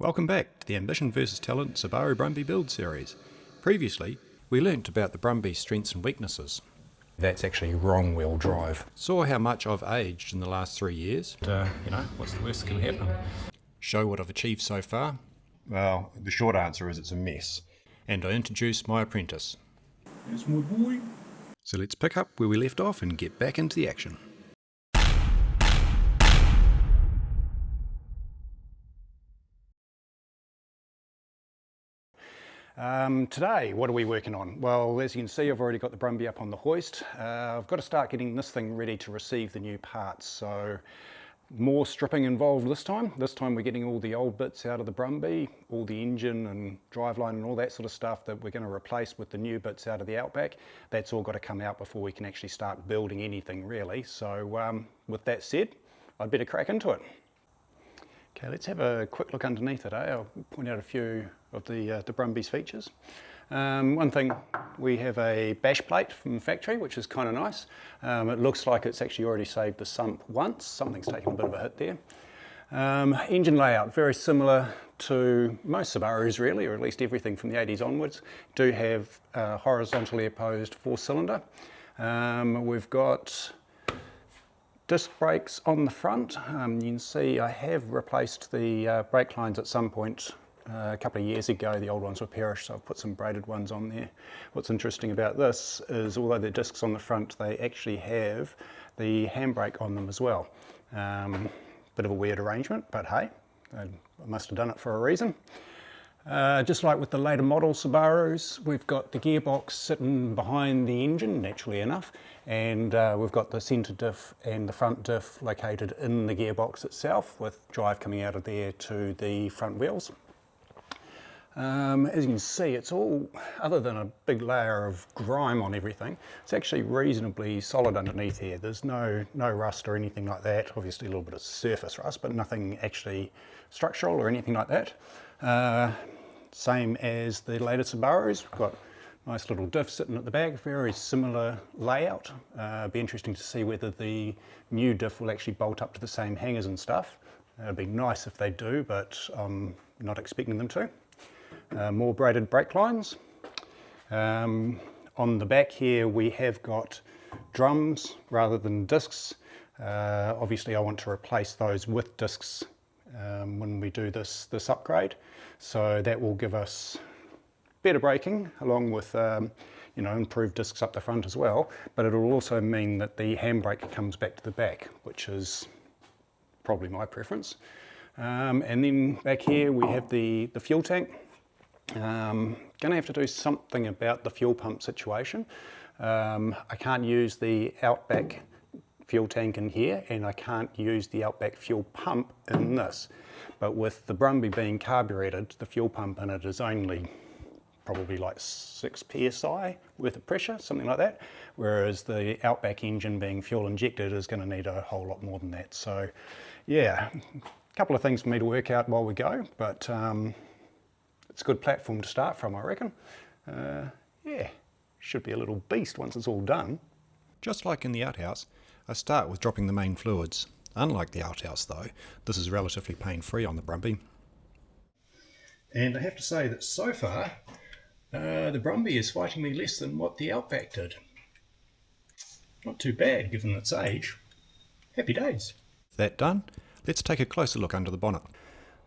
Welcome back to the Ambition vs Talent Subaru Brumby build series. Previously, we learnt about the Brumby's strengths and weaknesses. That's actually wrong wheel drive. Saw how much I've aged in the last 3 years. What's the worst that can happen? Show what I've achieved so far. Well, the short answer is it's a mess. And I introduced my apprentice. That's my boy. So let's pick up where we left off and get back into the action. Today, what are we working on? Well, as you can see, I've already got the Brumby up on the hoist. I've got to start getting this thing ready to receive the new parts. So more stripping involved this time. This time we're getting all the old bits out of the Brumby, all the engine and driveline and all that sort of stuff that we're going to replace with the new bits out of the Outback. That's all got to come out before we can actually start building anything really. So with that said, I'd better crack into it. Okay, let's have a quick look underneath it. I'll point out a few of the Brumby's features. One thing, we have a bash plate from the factory, which is kind of nice. It looks like it's actually already saved the sump once. Something's taken a bit of a hit there. Engine layout, very similar to most Subarus really, or at least everything from the 80s onwards. Do have a horizontally opposed 4-cylinder. We've got disc brakes on the front. You can see I have replaced the brake lines at some point a couple of years ago. The old ones were perished, so I've put some braided ones on there. What's interesting about this is although the discs on the front, they actually have the handbrake on them as well. Bit of a weird arrangement, but hey, I must have done it for a reason. Just like with the later model Subarus, we've got the gearbox sitting behind the engine, naturally enough, and we've got the centre diff and the front diff located in the gearbox itself, with drive coming out of there to the front wheels. As you can see, it's all, other than a big layer of grime on everything, it's actually reasonably solid underneath here. There's no rust or anything like that. Obviously a little bit of surface rust, but nothing actually structural or anything like that. Same as the later Subarus. We've got nice little diff sitting at the back, very similar layout. Be interesting to see whether the new diff will actually bolt up to the same hangers and stuff. It'd be nice if they do, but I'm not expecting them to. More braided brake lines. On the back here we have got drums rather than discs. Obviously I want to replace those with discs when we do this upgrade, so that will give us better braking along with improved discs up the front as well, but it will also mean that the handbrake comes back to the back, which is probably my preference. And then back here we have the fuel tank. Going to have to do something about the fuel pump situation. I can't use the Outback fuel tank in here, and I can't use the Outback fuel pump in this. But with the Brumby being carburetted, the fuel pump in it is only probably like 6 psi worth of pressure, something like that. Whereas the Outback engine being fuel injected is going to need a whole lot more than that. So yeah, a couple of things for me to work out while we go, but it's a good platform to start from, I reckon. Yeah, should be a little beast once it's all done. Just like in the outhouse, I start with dropping the main fluids. Unlike the outhouse though, this is relatively pain-free on the Brumby. And I have to say that so far, the Brumby is fighting me less than what the Outback did. Not too bad given its age. Happy days. That done, let's take a closer look under the bonnet.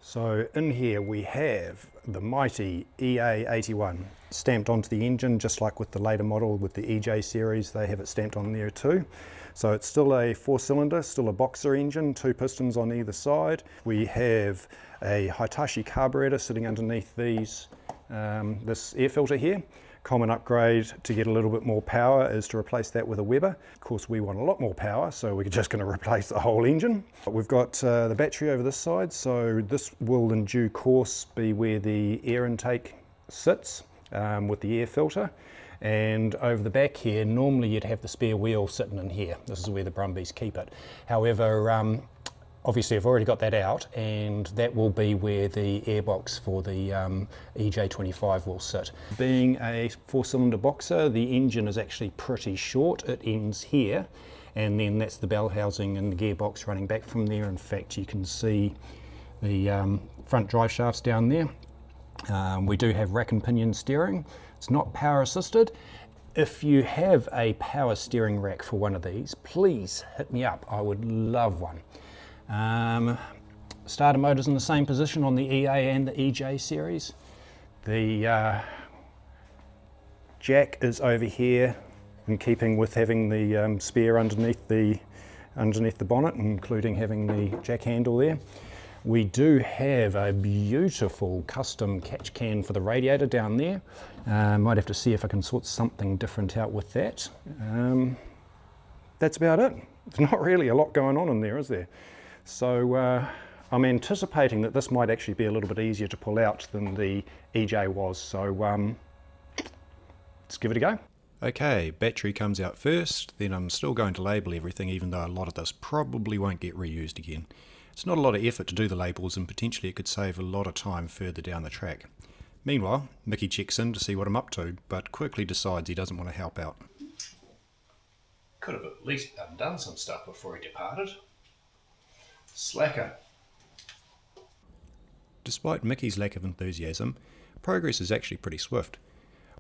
So in here we have the mighty EJ25 stamped onto the engine, just like with the later model with the EJ series, they have it stamped on there too. So it's still a 4-cylinder, still a boxer engine, 2 pistons on either side. We have a Hitachi carburetor sitting underneath these, this air filter here. Common upgrade to get a little bit more power is to replace that with a Weber. Of course we want a lot more power, so we're just going to replace the whole engine. But we've got the battery over this side, so this will in due course be where the air intake sits with the air filter. And over the back here, normally you'd have the spare wheel sitting in here. This is where the Brumbies keep it. However, obviously I've already got that out, and that will be where the airbox for the EJ25 will sit. Being a 4-cylinder boxer, the engine is actually pretty short. It ends here, and then that's the bell housing and the gearbox running back from there. In fact, you can see the front drive shafts down there. We do have rack and pinion steering. It's not power assisted. If you have a power steering rack for one of these, please hit me up. I would love one. Starter motor's in the same position on the EA and the EJ series. The jack is over here, in keeping with having the spare underneath the bonnet, including having the jack handle there. We do have a beautiful custom catch can for the radiator down there. Might have to see if I can sort something different out with that. That's about it. There's not really a lot going on in there, is there? So I'm anticipating that this might actually be a little bit easier to pull out than the EJ was. So let's give it a go. Okay, battery comes out first, then I'm still going to label everything, even though a lot of this probably won't get reused again. It's not a lot of effort to do the labels, and potentially it could save a lot of time further down the track. Meanwhile, Mickey checks in to see what I'm up to, but quickly decides he doesn't want to help out. Could have at least done some stuff before he departed. Slacker. Despite Mickey's lack of enthusiasm, progress is actually pretty swift.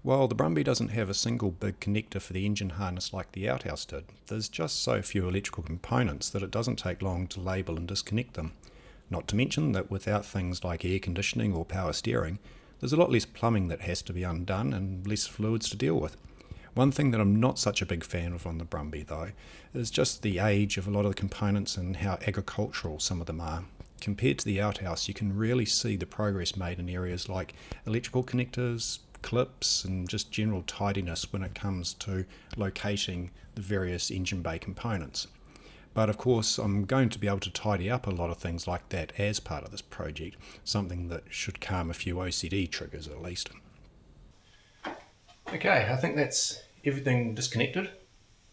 While the Brumby doesn't have a single big connector for the engine harness like the outhouse did, there's just so few electrical components that it doesn't take long to label and disconnect them. Not to mention that without things like air conditioning or power steering, there's a lot less plumbing that has to be undone and less fluids to deal with. One thing that I'm not such a big fan of on the Brumby though, is just the age of a lot of the components and how agricultural some of them are. Compared to the outhouse, you can really see the progress made in areas like electrical connectors, clips, and just general tidiness when it comes to locating the various engine bay components. But of course, I'm going to be able to tidy up a lot of things like that as part of this project, something that should calm a few OCD triggers at least. Okay, I think that's everything disconnected.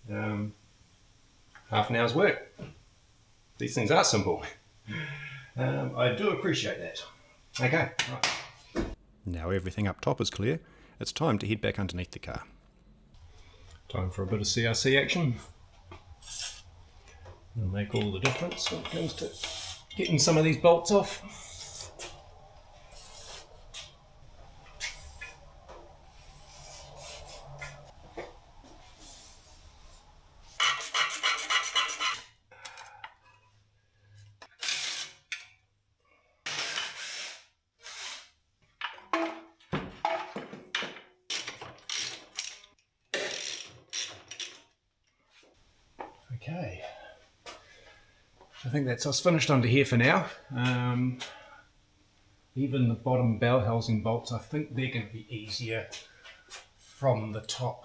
Half an hour's work. These things are simple. I do appreciate that. Okay, right. Now everything up top is clear, it's time to head back underneath the car. Time for a bit of CRC action. It'll make all the difference when it comes to getting some of these bolts off. Okay, I think that's us finished under here for now. Even the bottom bell housing bolts, I think they're going to be easier from the top.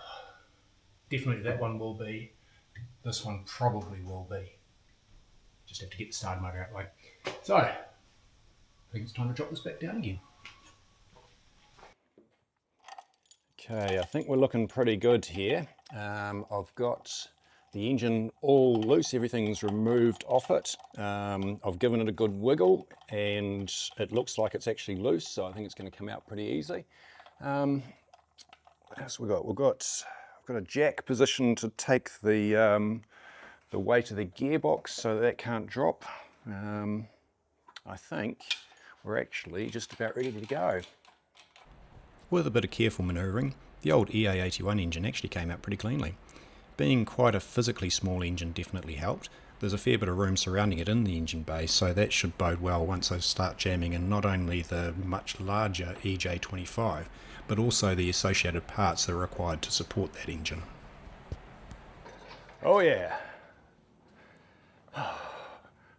Definitely that one will be. This one probably will be. Just have to get the starter motor out of the way. So, I think it's time to drop this back down again. Okay, I think we're looking pretty good here. I've got the engine all loose, everything's removed off it. I've given it a good wiggle and it looks like it's actually loose, so I think it's going to come out pretty easy. What else we got? I've got a jack position to take the weight of the gearbox so that can't drop. I think we're actually just about ready to go. With a bit of careful manoeuvring, the old EA81 engine actually came out pretty cleanly. Being quite a physically small engine definitely helped. There's a fair bit of room surrounding it in the engine bay, so that should bode well once I start jamming in not only the much larger EJ25, but also the associated parts that are required to support that engine. Oh yeah.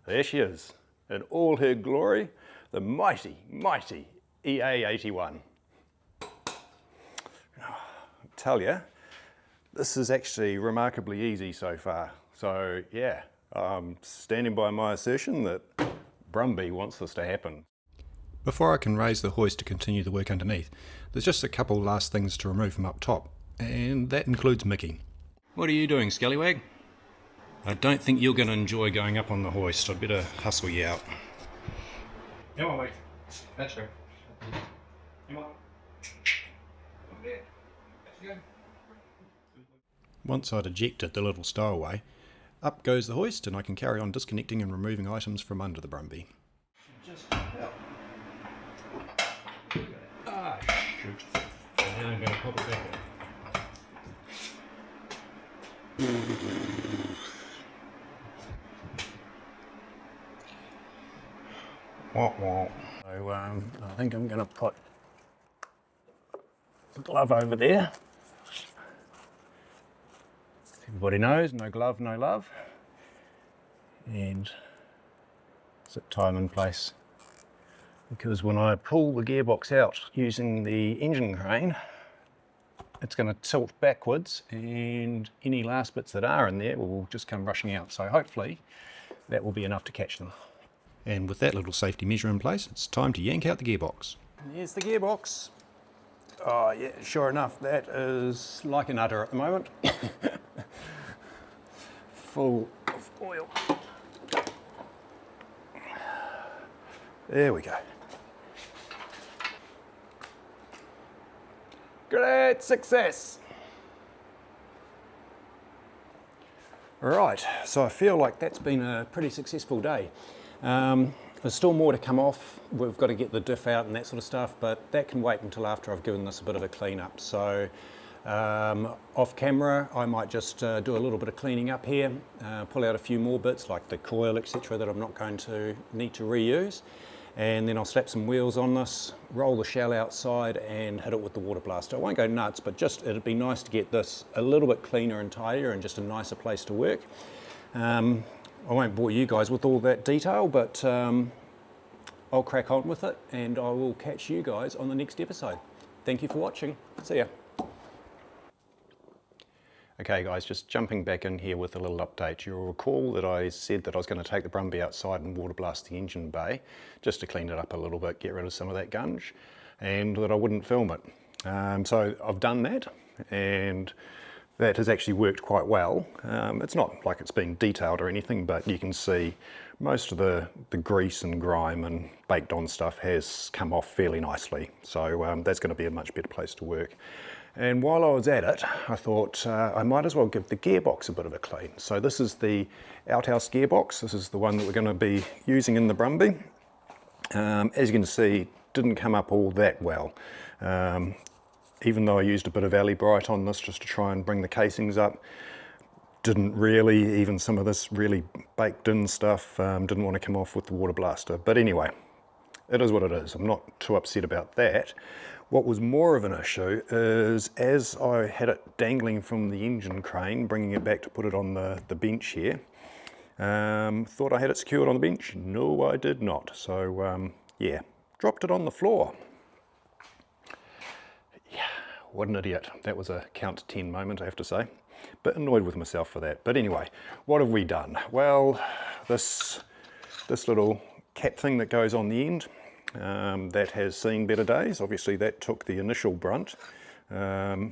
There she is, in all her glory, the mighty, mighty EA81. I tell you, this is actually remarkably easy so far. So yeah, I'm standing by my assertion that Brumby wants this to happen. Before I can raise the hoist to continue the work underneath, there's just a couple last things to remove from up top, and that includes Mickey. What are you doing, Scallywag? I don't think you're going to enjoy going up on the hoist. I'd better hustle you out. Come on, mate. That's right. Come on. Once I'd ejected the little stowaway, up goes the hoist and I can carry on disconnecting and removing items from under the Brumby. Just about shoot. And then I'm going to pop it back in. Wah, wah. So I think I'm going to put the glove over there. Everybody knows, no glove, no love. And zip tie them in place. Because when I pull the gearbox out using the engine crane, it's going to tilt backwards and any last bits that are in there will just come rushing out. So hopefully that will be enough to catch them. And with that little safety measure in place, it's time to yank out the gearbox. Here's the gearbox. Oh yeah, sure enough, that is like an udder at the moment. Full of oil. There we go. Great success. Right, so I feel like that's been a pretty successful day. There's still more to come off. We've got to get the diff out and that sort of stuff, but that can wait until after I've given this a bit of a clean up. So off camera, I might just do a little bit of cleaning up here, pull out a few more bits like the coil, etc., that I'm not going to need to reuse. And then I'll slap some wheels on this, roll the shell outside and hit it with the water blaster. I won't go nuts, but just it'd be nice to get this a little bit cleaner and tidier and just a nicer place to work. I won't bore you guys with all that detail, but I'll crack on with it and I will catch you guys on the next episode. Thank you for watching. See ya. Okay guys, just jumping back in here with a little update. You'll recall that I said that I was going to take the Brumby outside and water blast the engine bay just to clean it up a little bit, get rid of some of that gunge, and that I wouldn't film it. So I've done that and that has actually worked quite well. It's not like it's been detailed or anything, but you can see most of the grease and grime and baked on stuff has come off fairly nicely. So that's going to be a much better place to work. And while I was at it, I thought I might as well give the gearbox a bit of a clean. So this is the outhouse gearbox. This is the one that we're going to be using in the Brumby. As you can see, didn't come up all that well. Even though I used a bit of alley bright on this just to try and bring the casings up, didn't really, even some of this really baked in stuff, didn't want to come off with the water blaster. But anyway, it is what it is. I'm not too upset about that. What was more of an issue is as I had it dangling from the engine crane, bringing it back to put it on the bench here, thought I had it secured on the bench. No, I did not. So yeah, dropped it on the floor. Yeah, what an idiot. That was a count 10 moment, I have to say. Bit annoyed with myself for that. But anyway, what have we done? Well, this little cap thing that goes on the end, that has seen better days. Obviously that took the initial brunt. No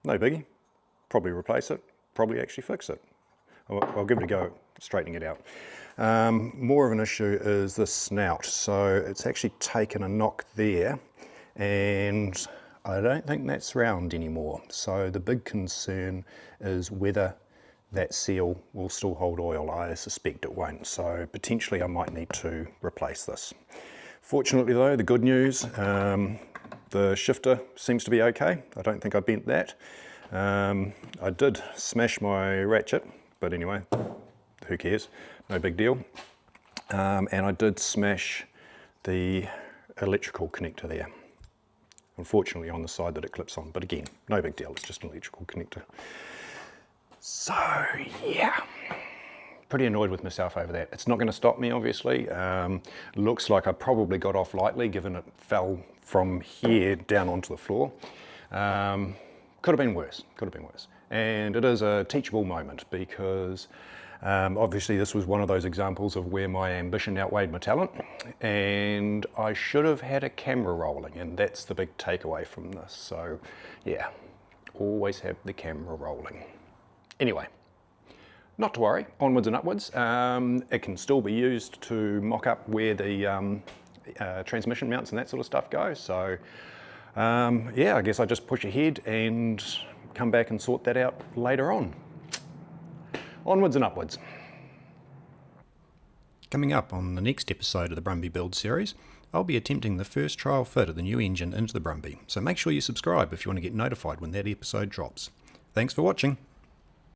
biggie. Probably replace it, probably actually fix it. I'll give it a go straightening it out. More of an issue is the snout. So it's actually taken a knock there and I don't think that's round anymore. So the big concern is whether that seal will still hold oil. I suspect it won't. So potentially I might need to replace this. Fortunately though, the good news, the shifter seems to be okay. I don't think I bent that. I did smash my ratchet, but anyway, who cares? No big deal. And I did smash the electrical connector there. Unfortunately on the side that it clips on, but again, no big deal, it's just an electrical connector. So yeah. Pretty annoyed with myself over that. It's not going to stop me, obviously. Looks like I probably got off lightly, given it fell from here down onto the floor. Could have been worse, could have been worse. And it is a teachable moment because obviously this was one of those examples of where my ambition outweighed my talent, and I should have had a camera rolling, and that's the big takeaway from this. So yeah, always have the camera rolling. Anyway. Not to worry, onwards and upwards. It can still be used to mock up where the transmission mounts and that sort of stuff go. So yeah, I guess I just push ahead and come back and sort that out later on. Onwards and upwards. Coming up on the next episode of the Brumby Build series, I'll be attempting the first trial fit of the new engine into the Brumby, so make sure you subscribe if you want to get notified when that episode drops. Thanks for watching.